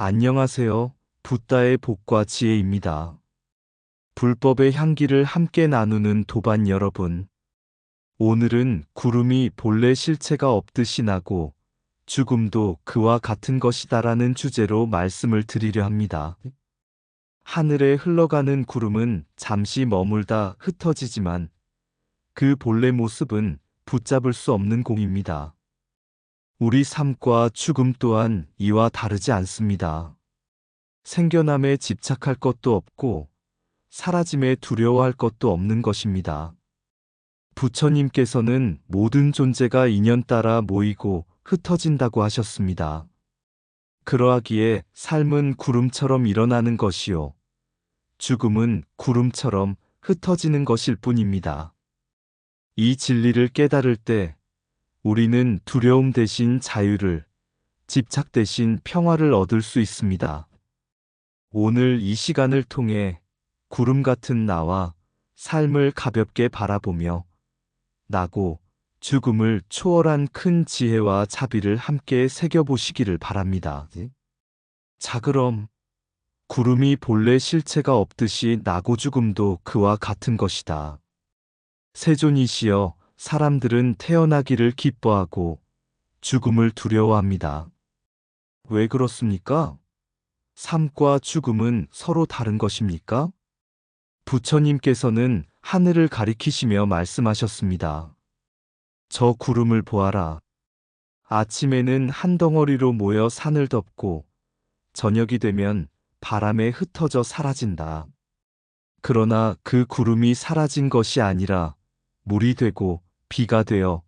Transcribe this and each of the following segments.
안녕하세요. 붓다의 복과 지혜입니다. 불법의 향기를 함께 나누는 도반 여러분. 오늘은 구름이 본래 실체가 없듯이 나고 죽음도 그와 같은 것이다라는 주제로 말씀을 드리려 합니다. 하늘에 흘러가는 구름은 잠시 머물다 흩어지지만 그 본래 모습은 붙잡을 수 없는 공입니다. 우리 삶과 죽음 또한 이와 다르지 않습니다. 생겨남에 집착할 것도 없고 사라짐에 두려워할 것도 없는 것입니다. 부처님께서는 모든 존재가 인연 따라 모이고 흩어진다고 하셨습니다. 그러하기에 삶은 구름처럼 일어나는 것이요. 죽음은 구름처럼 흩어지는 것일 뿐입니다. 이 진리를 깨달을 때 우리는 두려움 대신 자유를, 집착 대신 평화를 얻을 수 있습니다. 오늘 이 시간을 통해 구름 같은 나와 삶을 가볍게 바라보며 나고 죽음을 초월한 큰 지혜와 자비를 함께 새겨보시기를 바랍니다. 자, 그럼 구름이 본래 실체가 없듯이 나고 죽음도 그와 같은 것이다. 세존이시여, 사람들은 태어나기를 기뻐하고 죽음을 두려워합니다. 왜 그렇습니까? 삶과 죽음은 서로 다른 것입니까? 부처님께서는 하늘을 가리키시며 말씀하셨습니다. 저 구름을 보아라. 아침에는 한 덩어리로 모여 산을 덮고 저녁이 되면 바람에 흩어져 사라진다. 그러나 그 구름이 사라진 것이 아니라 물이 되고 비가 되어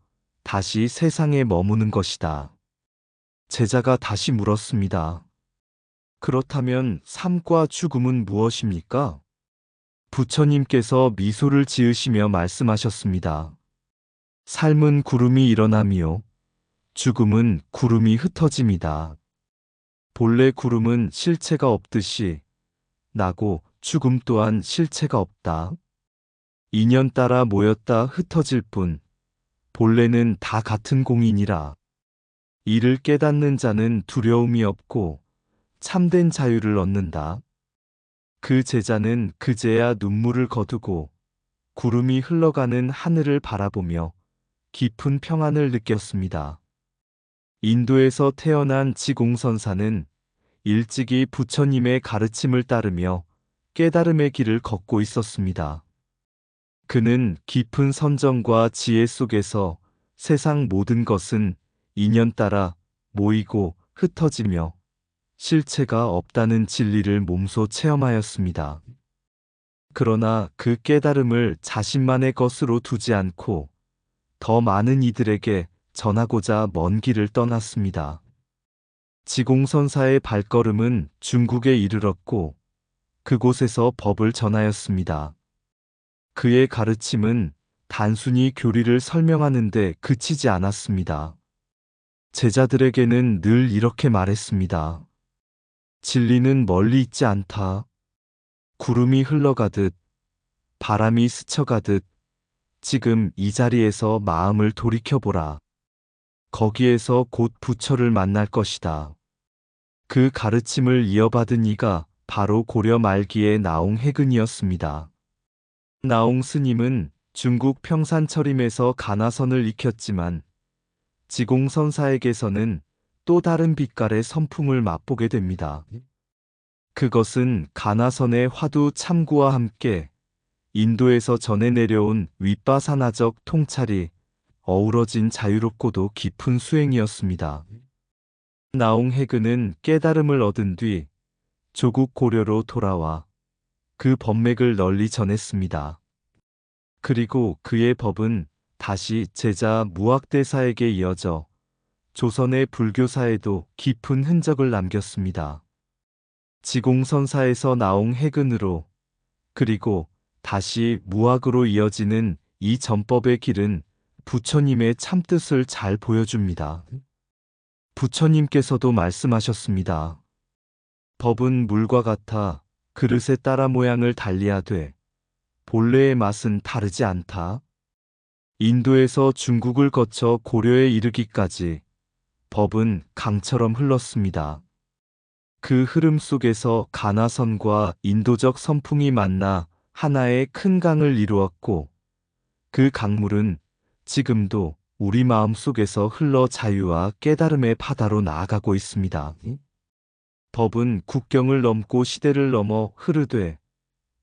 다시 세상에 머무는 것이다. 제자가 다시 물었습니다. 그렇다면 삶과 죽음은 무엇입니까? 부처님께서 미소를 지으시며 말씀하셨습니다. 삶은 구름이 일어남이요. 죽음은 구름이 흩어짐이다. 본래 구름은 실체가 없듯이 나고 죽음 또한 실체가 없다. 인연 따라 모였다 흩어질 뿐 본래는 다 같은 공이니라. 이를 깨닫는 자는 두려움이 없고 참된 자유를 얻는다. 그 제자는 그제야 눈물을 거두고 구름이 흘러가는 하늘을 바라보며 깊은 평안을 느꼈습니다. 인도에서 태어난 지공선사는 일찍이 부처님의 가르침을 따르며 깨달음의 길을 걷고 있었습니다. 그는 깊은 선정과 지혜 속에서 세상 모든 것은 인연 따라 모이고 흩어지며 실체가 없다는 진리를 몸소 체험하였습니다. 그러나 그 깨달음을 자신만의 것으로 두지 않고 더 많은 이들에게 전하고자 먼 길을 떠났습니다. 지공선사의 발걸음은 중국에 이르렀고 그곳에서 법을 전하였습니다. 그의 가르침은 단순히 교리를 설명하는 데 그치지 않았습니다. 제자들에게는 늘 이렇게 말했습니다. 진리는 멀리 있지 않다. 구름이 흘러가듯 바람이 스쳐가듯 지금 이 자리에서 마음을 돌이켜보라. 거기에서 곧 부처를 만날 것이다. 그 가르침을 이어받은 이가 바로 고려 말기의 나옹해근이었습니다. 나옹 스님은 중국 평산철임에서 가나선을 익혔지만 지공선사에게서는 또 다른 빛깔의 선풍을 맛보게 됩니다. 그것은 가나선의 화두 참구와 함께 인도에서 전해 내려온 윗바사나적 통찰이 어우러진 자유롭고도 깊은 수행이었습니다. 나옹해근은 깨달음을 얻은 뒤 조국 고려로 돌아와 그 법맥을 널리 전했습니다. 그리고 그의 법은 다시 제자 무학대사에게 이어져 조선의 불교사에도 깊은 흔적을 남겼습니다. 지공선사에서 나옹해근으로 그리고 다시 무학으로 이어지는 이 전법의 길은 부처님의 참뜻을 잘 보여줍니다. 부처님께서도 말씀하셨습니다. 법은 물과 같아 그릇에 따라 모양을 달리하되 본래의 맛은 다르지 않다. 인도에서 중국을 거쳐 고려에 이르기까지 법은 강처럼 흘렀습니다. 그 흐름 속에서 가나선과 인도적 선풍이 만나 하나의 큰 강을 이루었고, 그 강물은 지금도 우리 마음 속에서 흘러 자유와 깨달음의 바다로 나아가고 있습니다. 법은 국경을 넘고 시대를 넘어 흐르되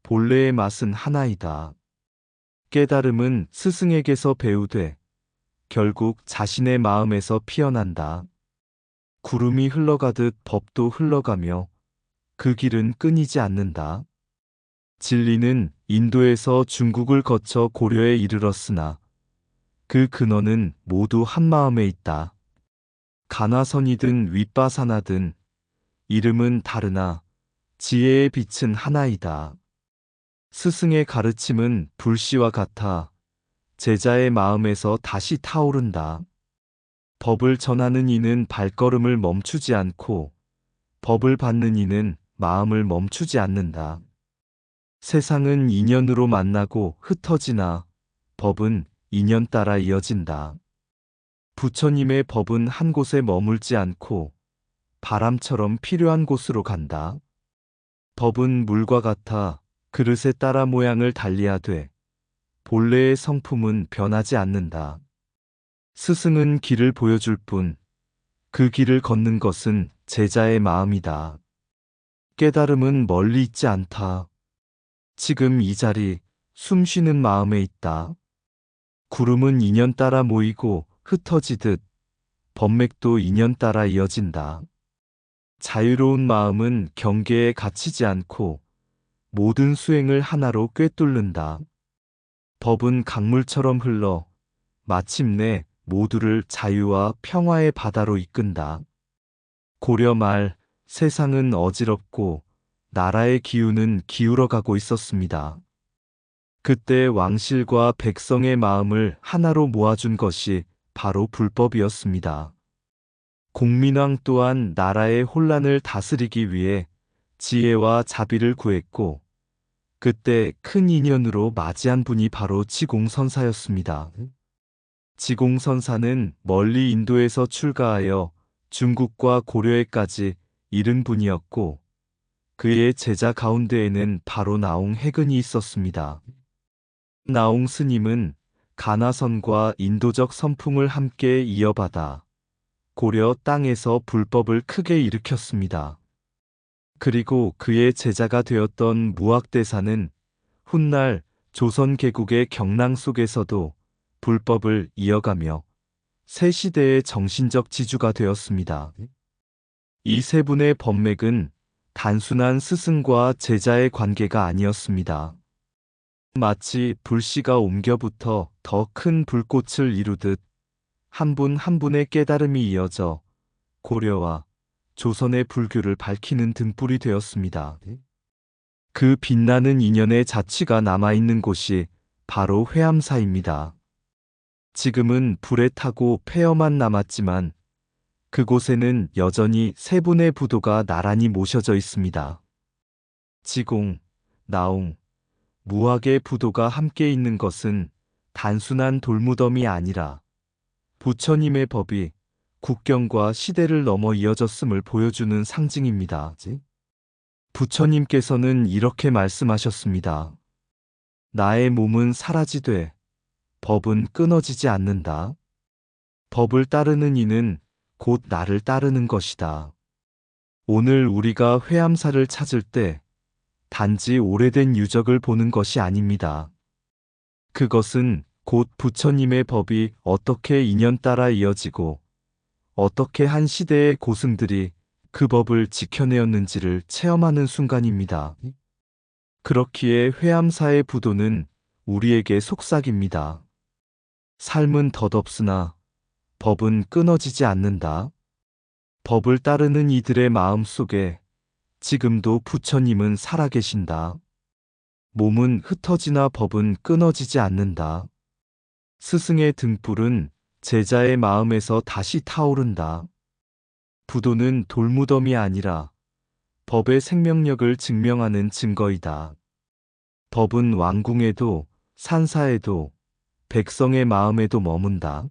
본래의 맛은 하나이다. 깨달음은 스승에게서 배우되 결국 자신의 마음에서 피어난다. 구름이 흘러가듯 법도 흘러가며 그 길은 끊이지 않는다. 진리는 인도에서 중국을 거쳐 고려에 이르렀으나 그 근원은 모두 한 마음에 있다. 가나선이든 윗바사나든 이름은 다르나 지혜의 빛은 하나이다. 스승의 가르침은 불씨와 같아 제자의 마음에서 다시 타오른다. 법을 전하는 이는 발걸음을 멈추지 않고 법을 받는 이는 마음을 멈추지 않는다. 세상은 인연으로 만나고 흩어지나 법은 인연 따라 이어진다. 부처님의 법은 한 곳에 머물지 않고 바람처럼 필요한 곳으로 간다. 법은 물과 같아 그릇에 따라 모양을 달리하되 본래의 성품은 변하지 않는다. 스승은 길을 보여줄 뿐 그 길을 걷는 것은 제자의 마음이다. 깨달음은 멀리 있지 않다. 지금 이 자리, 숨 쉬는 마음에 있다. 구름은 인연 따라 모이고 흩어지듯 법맥도 인연 따라 이어진다. 자유로운 마음은 경계에 갇히지 않고 모든 수행을 하나로 꿰뚫는다. 법은 강물처럼 흘러 마침내 모두를 자유와 평화의 바다로 이끈다. 고려 말 세상은 어지럽고 나라의 기운은 기울어가고 있었습니다. 그때 왕실과 백성의 마음을 하나로 모아준 것이 바로 불법이었습니다. 공민왕 또한 나라의 혼란을 다스리기 위해 지혜와 자비를 구했고, 그때 큰 인연으로 맞이한 분이 바로 지공선사였습니다. 지공선사는 멀리 인도에서 출가하여 중국과 고려에까지 이른 분이었고, 그의 제자 가운데에는 바로 나옹 해근이 있었습니다. 나옹 스님은 가나선과 인도적 선풍을 함께 이어받아 고려 땅에서 불법을 크게 일으켰습니다. 그리고 그의 제자가 되었던 무학대사는 훗날 조선 개국의 경랑 속에서도 불법을 이어가며 새 시대의 정신적 지주가 되었습니다. 이 세 분의 법맥은 단순한 스승과 제자의 관계가 아니었습니다. 마치 불씨가 옮겨붙어 더 큰 불꽃을 이루듯 한 분 한 분의 깨달음이 이어져 고려와 조선의 불교를 밝히는 등불이 되었습니다. 그 빛나는 인연의 자취가 남아있는 곳이 바로 회암사입니다. 지금은 불에 타고 폐허만 남았지만 그곳에는 여전히 세 분의 부도가 나란히 모셔져 있습니다. 지공, 나옹, 무학의 부도가 함께 있는 것은 단순한 돌무덤이 아니라 부처님의 법이 국경과 시대를 넘어 이어졌음을 보여주는 상징입니다. 부처님께서는 이렇게 말씀하셨습니다. 나의 몸은 사라지되 법은 끊어지지 않는다. 법을 따르는 이는 곧 나를 따르는 것이다. 오늘 우리가 회암사를 찾을 때 단지 오래된 유적을 보는 것이 아닙니다. 그것은 곧 부처님의 법이 어떻게 인연 따라 이어지고 어떻게 한 시대의 고승들이 그 법을 지켜내었는지를 체험하는 순간입니다. 그렇기에 회암사의 부도는 우리에게 속삭입니다. 삶은 덧없으나 법은 끊어지지 않는다. 법을 따르는 이들의 마음 속에 지금도 부처님은 살아계신다. 몸은 흩어지나 법은 끊어지지 않는다. 스승의 등불은 제자의 마음에서 다시 타오른다. 부도는 돌무덤이 아니라 법의 생명력을 증명하는 증거이다. 법은 왕궁에도 산사에도 백성의 마음에도 머문다.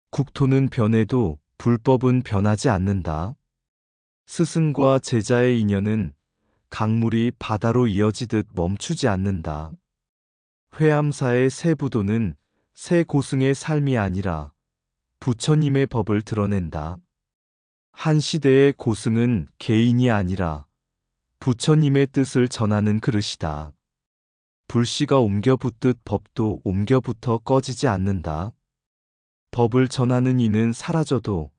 국토는 변해도 불법은 변하지 않는다. 스승과 제자의 인연은 강물이 바다로 이어지듯 멈추지 않는다. 회암사의 새 부도는 새 고승의 삶이 아니라 부처님의 법을 드러낸다. 한 시대의 고승은 개인이 아니라 부처님의 뜻을 전하는 그릇이다. 불씨가 옮겨 붙듯 법도 옮겨 붙어 꺼지지 않는다. 법을 전하는 이는 사라져도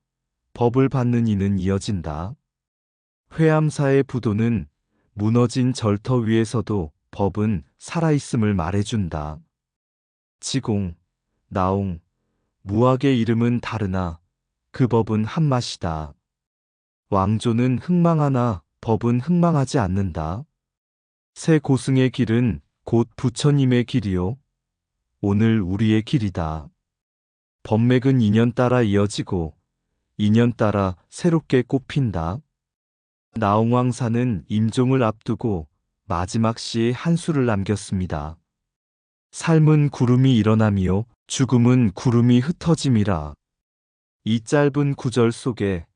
법을 받는 이는 이어진다. 회암사의 부도는 무너진 절터 위에서도 법은 살아있음을 말해준다. 지공, 나옹, 무학의 이름은 다르나 그 법은 한맛이다. 왕조는 흥망하나 법은 흥망하지 않는다. 새 고승의 길은 곧 부처님의 길이요. 오늘 우리의 길이다. 법맥은 인연 따라 이어지고 인연 따라 새롭게 꽃핀다. 나홍왕사는 임종을 앞두고 마지막 시에 한 수를 남겼습니다. 삶은 구름이 일어남이요 죽음은 구름이 흩어짐이라. 이 짧은 구절 속에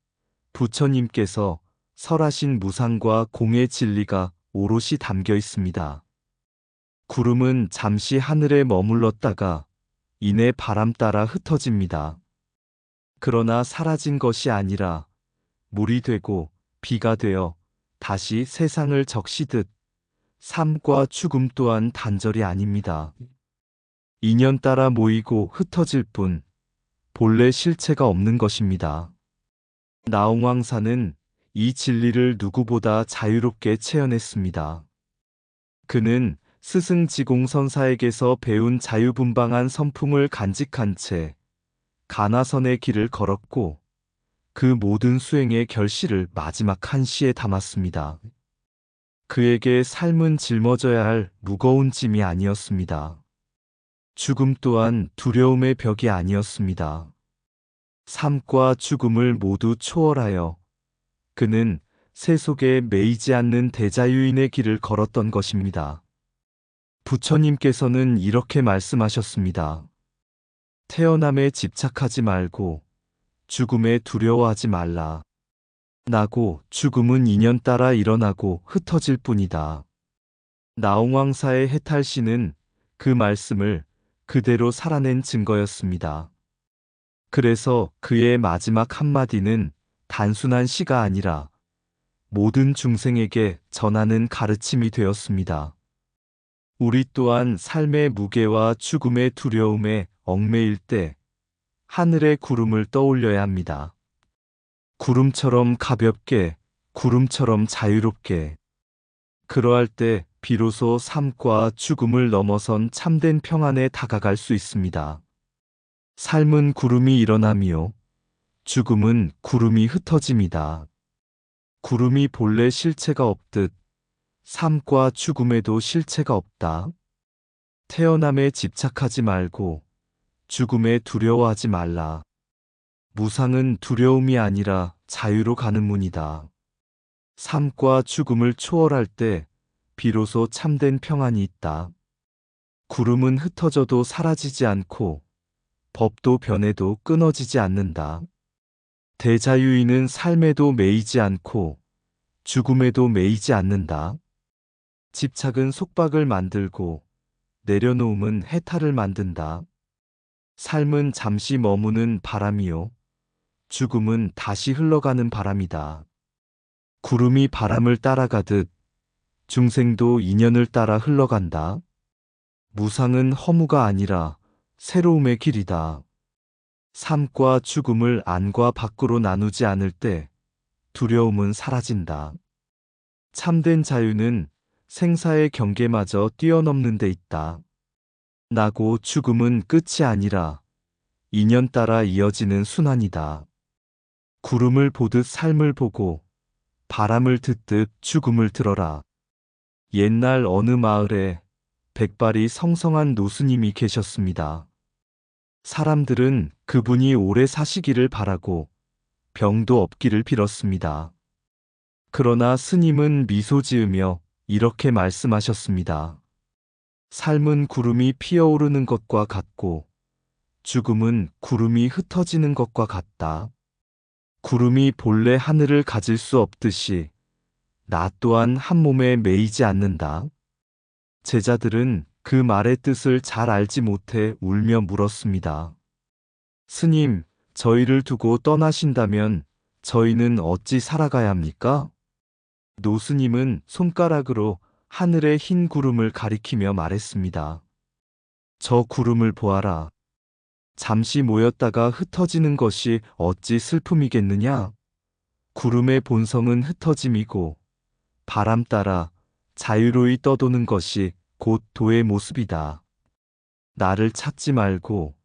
부처님께서 설하신 무상과 공의 진리가 오롯이 담겨 있습니다. 구름은 잠시 하늘에 머물렀다가 이내 바람 따라 흩어집니다. 그러나 사라진 것이 아니라 물이 되고 비가 되어 다시 세상을 적시듯 삶과 죽음 또한 단절이 아닙니다. 인연 따라 모이고 흩어질 뿐 본래 실체가 없는 것입니다. 나홍왕사는 이 진리를 누구보다 자유롭게 체현했습니다. 그는 스승 지공선사에게서 배운 자유분방한 선풍을 간직한 채 가나선의 길을 걸었고 그 모든 수행의 결실을 마지막 한 시에 담았습니다. 그에게 삶은 짊어져야 할 무거운 짐이 아니었습니다. 죽음 또한 두려움의 벽이 아니었습니다. 삶과 죽음을 모두 초월하여 그는 세속에 매이지 않는 대자유인의 길을 걸었던 것입니다. 부처님께서는 이렇게 말씀하셨습니다. 태어남에 집착하지 말고 죽음에 두려워하지 말라. 나고 죽음은 인연 따라 일어나고 흩어질 뿐이다. 나홍왕사의 해탈시는 그 말씀을 그대로 살아낸 증거였습니다. 그래서 그의 마지막 한마디는 단순한 시가 아니라 모든 중생에게 전하는 가르침이 되었습니다. 우리 또한 삶의 무게와 죽음의 두려움에 얽매일 때 하늘의 구름을 떠올려야 합니다. 구름처럼 가볍게, 구름처럼 자유롭게. 그러할 때 비로소 삶과 죽음을 넘어선 참된 평안에 다가갈 수 있습니다. 삶은 구름이 일어남이요. 죽음은 구름이 흩어짐이다. 구름이 본래 실체가 없듯 삶과 죽음에도 실체가 없다. 태어남에 집착하지 말고 죽음에 두려워하지 말라. 무상은 두려움이 아니라 자유로 가는 문이다. 삶과 죽음을 초월할 때 비로소 참된 평안이 있다. 구름은 흩어져도 사라지지 않고 법도 변해도 끊어지지 않는다. 대자유인은 삶에도 매이지 않고 죽음에도 매이지 않는다. 집착은 속박을 만들고 내려놓음은 해탈을 만든다. 삶은 잠시 머무는 바람이요. 죽음은 다시 흘러가는 바람이다. 구름이 바람을 따라가듯 중생도 인연을 따라 흘러간다. 무상은 허무가 아니라 새로움의 길이다. 삶과 죽음을 안과 밖으로 나누지 않을 때 두려움은 사라진다. 참된 자유는 생사의 경계마저 뛰어넘는 데 있다. 나고 죽음은 끝이 아니라 인연 따라 이어지는 순환이다. 구름을 보듯 삶을 보고 바람을 듣듯 죽음을 들어라. 옛날 어느 마을에 백발이 성성한 노스님이 계셨습니다. 사람들은 그분이 오래 사시기를 바라고 병도 없기를 빌었습니다. 그러나 스님은 미소 지으며 이렇게 말씀하셨습니다. 삶은 구름이 피어오르는 것과 같고 죽음은 구름이 흩어지는 것과 같다. 구름이 본래 하늘을 가질 수 없듯이 나 또한 한 몸에 매이지 않는다. 제자들은 그 말의 뜻을 잘 알지 못해 울며 물었습니다. 스님, 저희를 두고 떠나신다면 저희는 어찌 살아가야 합니까? 노스님은 손가락으로 하늘의 흰 구름을 가리키며 말했습니다. 저 구름을 보아라. 잠시 모였다가 흩어지는 것이 어찌 슬픔이겠느냐? 구름의 본성은 흩어짐이고 바람 따라 자유로이 떠도는 것이 곧 도의 모습이다. 나를 찾지 말고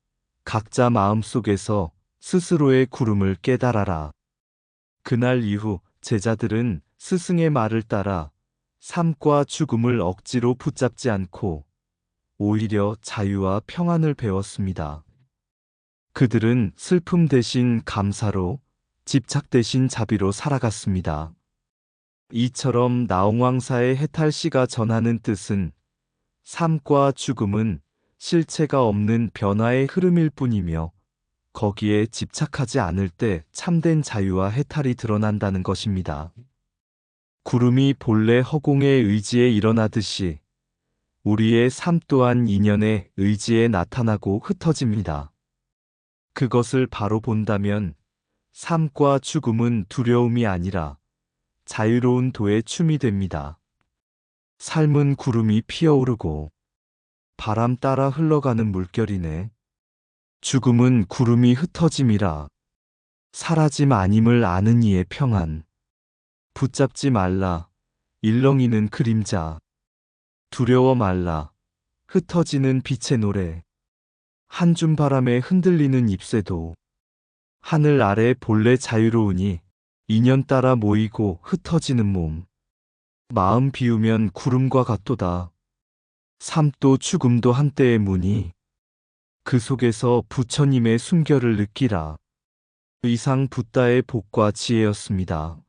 각자 마음속에서 스스로의 구름을 깨달아라. 그날 이후 제자들은 스승의 말을 따라 삶과 죽음을 억지로 붙잡지 않고 오히려 자유와 평안을 배웠습니다. 그들은 슬픔 대신 감사로, 집착 대신 자비로 살아갔습니다. 이처럼 나홍왕사의 해탈씨가 전하는 뜻은 삶과 죽음은 실체가 없는 변화의 흐름일 뿐이며 거기에 집착하지 않을 때 참된 자유와 해탈이 드러난다는 것입니다. 구름이 본래 허공의 의지에 일어나듯이 우리의 삶 또한 인연의 의지에 나타나고 흩어집니다. 그것을 바로 본다면 삶과 죽음은 두려움이 아니라 자유로운 도의 춤이 됩니다. 삶은 구름이 피어오르고 바람 따라 흘러가는 물결이네. 죽음은 구름이 흩어짐이라 사라짐 아님을 아는 이의 평안. 붙잡지 말라. 일렁이는 그림자. 두려워 말라. 흩어지는 빛의 노래. 한 줌 바람에 흔들리는 잎새도 하늘 아래 본래 자유로우니 인연 따라 모이고 흩어지는 몸. 마음 비우면 구름과 같도다. 삶도 죽음도 한때의 무니 그 속에서 부처님의 숨결을 느끼라. 이상 붓다의 복과 지혜였습니다.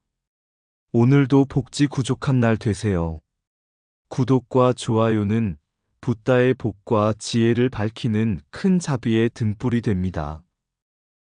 오늘도 복지 구족한 날 되세요. 구독과 좋아요는 붓다의 복과 지혜를 밝히는 큰 자비의 등불이 됩니다.